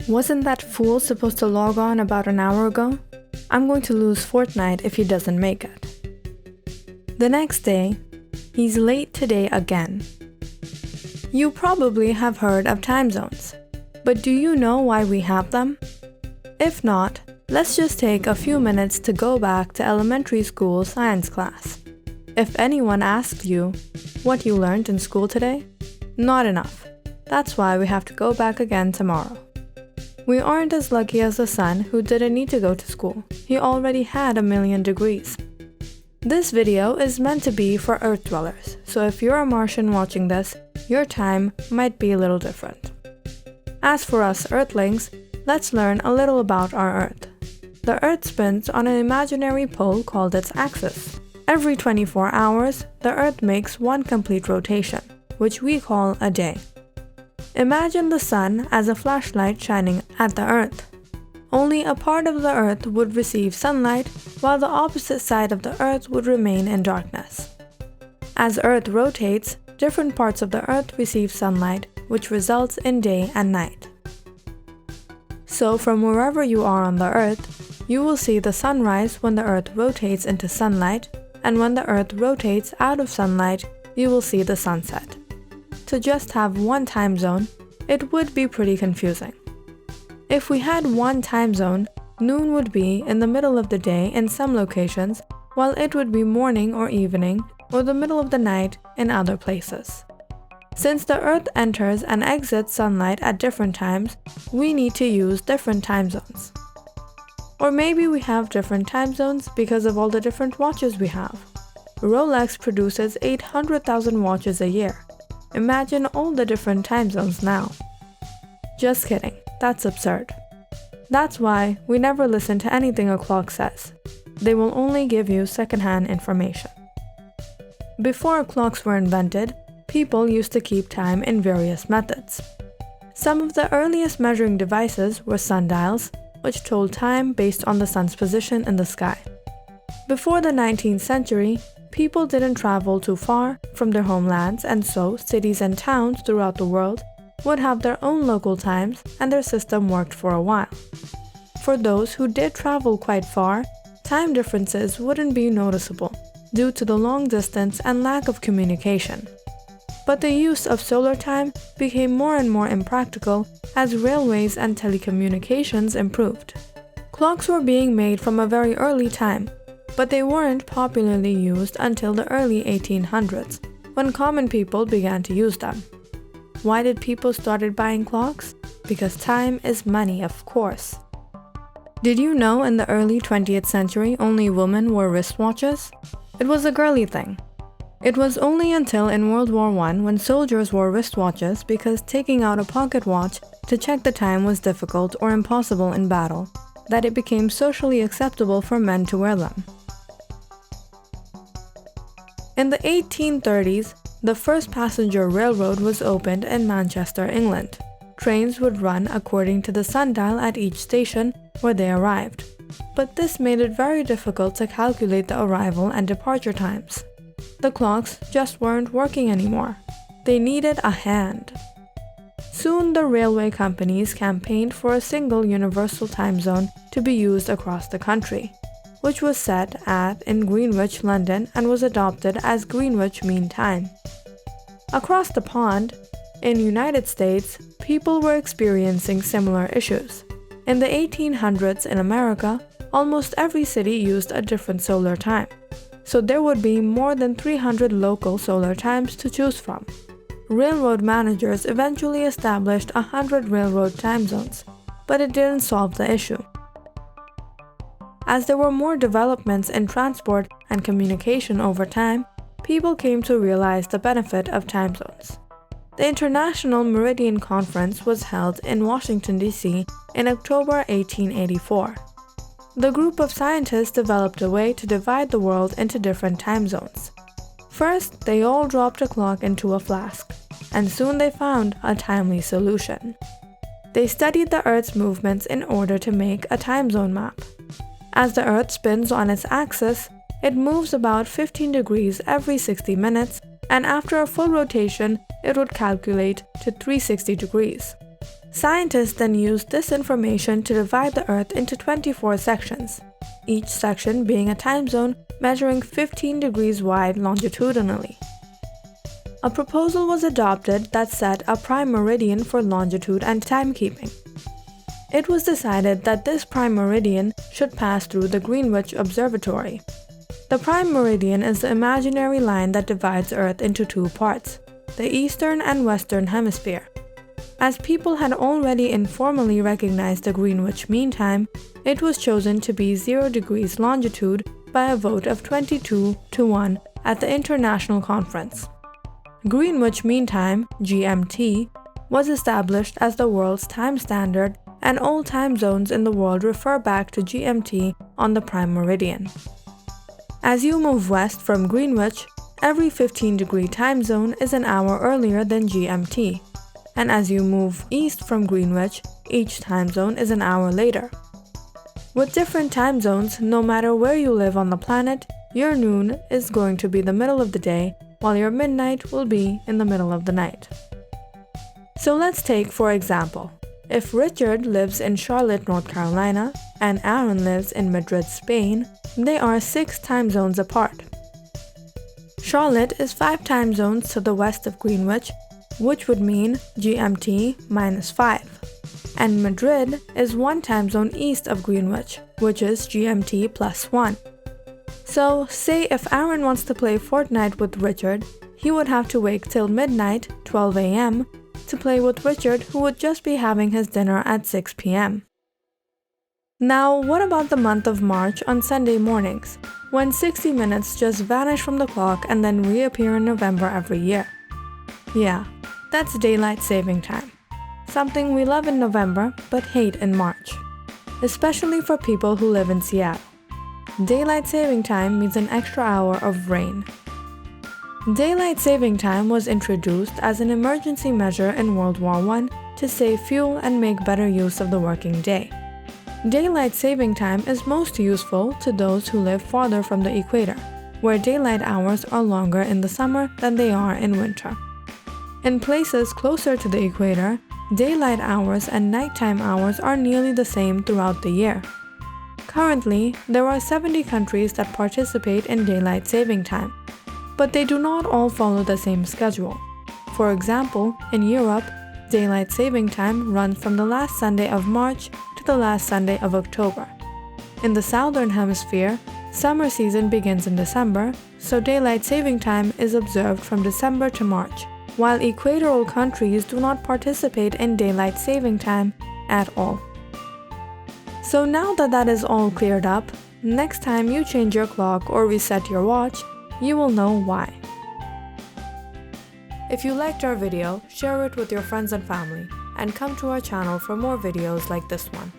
Wasn't that fool supposed to log on about an hour ago? I'm going to lose Fortnite if he doesn't make it. The next day, he's late today again. You probably have heard of time zones, but do you know why we have them? If not, let's just take a few minutes to go back to elementary school science class. If anyone asked you what you learned in school today, not enough. That's why we have to go back again tomorrow. We aren't as lucky as the sun, who didn't need to go to school. He already had 1,000,000 degrees. This video is meant to be for Earth dwellers, so if you're a Martian watching this, your time might be a little different. As for us Earthlings, let's learn a little about our Earth. The Earth spins on an imaginary pole called its axis. Every 24 hours, the Earth makes one complete rotation, which we call a day. Imagine the sun as a flashlight shining at the Earth. Only a part of the Earth would receive sunlight, while the opposite side of the Earth would remain in darkness. As Earth rotates, different parts of the Earth receive sunlight, which results in day and night. So from wherever you are on the Earth, you will see the sunrise when the Earth rotates into sunlight, and when the Earth rotates out of sunlight, you will see the sunset. To just have one time zone, it would be pretty confusing. If we had one time zone, noon would be in the middle of the day in some locations, while it would be morning or evening, or the middle of the night in other places. Since the Earth enters and exits sunlight at different times, we need to use different time zones. Or maybe we have different time zones because of all the different watches we have. Rolex produces 800,000 watches a year. Imagine all the different time zones now. Just kidding, that's absurd. That's why we never listen to anything a clock says. They will only give you secondhand information. Before clocks were invented, people used to keep time in various methods. Some of the earliest measuring devices were sundials, which told time based on the sun's position in the sky. Before the 19th century, people didn't travel too far from their homelands, and so cities and towns throughout the world would have their own local times, and their system worked for a while. For those who did travel quite far, time differences wouldn't be noticeable due to the long distance and lack of communication. But the use of solar time became more and more impractical as railways and telecommunications improved. Clocks were being made from a very early time, but they weren't popularly used until the early 1800s, when common people began to use them. Why did people started buying clocks? Because time is money, of course. Did you know in the early 20th century only women wore wristwatches? It was a girly thing. It was only until in World War I when soldiers wore wristwatches because taking out a pocket watch to check the time was difficult or impossible in battle, that it became socially acceptable for men to wear them. In the 1830s, the first passenger railroad was opened in Manchester, England. Trains would run according to the sundial at each station where they arrived, but this made it very difficult to calculate the arrival and departure times. The clocks just weren't working anymore. They needed a hand. Soon the railway companies campaigned for a single universal time zone to be used across the country, which was set in Greenwich, London, and was adopted as Greenwich Mean Time. Across the pond, in United States, people were experiencing similar issues. In the 1800s in America, almost every city used a different solar time, so there would be more than 300 local solar times to choose from. Railroad managers eventually established 100 railroad time zones, but it didn't solve the issue. As there were more developments in transport and communication over time, people came to realize the benefit of time zones. The International Meridian Conference was held in Washington, D.C. in October 1884. The group of scientists developed a way to divide the world into different time zones. First, they all dropped a clock into a flask, and soon they found a timely solution. They studied the Earth's movements in order to make a time zone map. As the Earth spins on its axis, it moves about 15 degrees every 60 minutes, and after a full rotation, it would calculate to 360 degrees. Scientists then used this information to divide the Earth into 24 sections, each section being a time zone measuring 15 degrees wide longitudinally. A proposal was adopted that set a prime meridian for longitude and timekeeping. It was decided that this prime meridian should pass through the Greenwich Observatory. The prime meridian is the imaginary line that divides Earth into two parts, the eastern and western hemisphere. As people had already informally recognized the Greenwich Mean Time, it was chosen to be 0 degrees longitude by a vote of 22-1 at the International Conference. Greenwich Mean Time, GMT, was established as the world's time standard, and all time zones in the world refer back to GMT on the prime meridian. As you move west from Greenwich, every 15-degree time zone is an hour earlier than GMT, and as you move east from Greenwich, each time zone is an hour later. With different time zones, no matter where you live on the planet, your noon is going to be the middle of the day, while your midnight will be in the middle of the night. So let's take, for example, if Richard lives in Charlotte, North Carolina, and Aaron lives in Madrid, Spain, they are 6 time zones apart. Charlotte is 5 time zones to the west of Greenwich, which would mean GMT minus 5. And Madrid is 1 time zone east of Greenwich, which is GMT plus 1. So, say if Aaron wants to play Fortnite with Richard, he would have to wait till midnight, 12 a.m., to play with Richard, who would just be having his dinner at 6 p.m. Now, what about the month of March on Sunday mornings, when 60 minutes just vanish from the clock and then reappear in November every year? Yeah, that's daylight saving time. Something we love in November but hate in March, especially for people who live in Seattle. Daylight saving time means an extra hour of rain. Daylight saving time was introduced as an emergency measure in World War I to save fuel and make better use of the working day. Daylight saving time is most useful to those who live farther from the equator, where daylight hours are longer in the summer than they are in winter. In places closer to the equator, daylight hours and nighttime hours are nearly the same throughout the year. Currently, there are 70 countries that participate in daylight saving time, but they do not all follow the same schedule. For example, in Europe, daylight saving time runs from the last Sunday of March to the last Sunday of October. In the southern hemisphere, summer season begins in December, so daylight saving time is observed from December to March, while equatorial countries do not participate in daylight saving time at all. So now that is all cleared up, next time you change your clock or reset your watch, you will know why. If you liked our video, share it with your friends and family, and come to our channel for more videos like this one.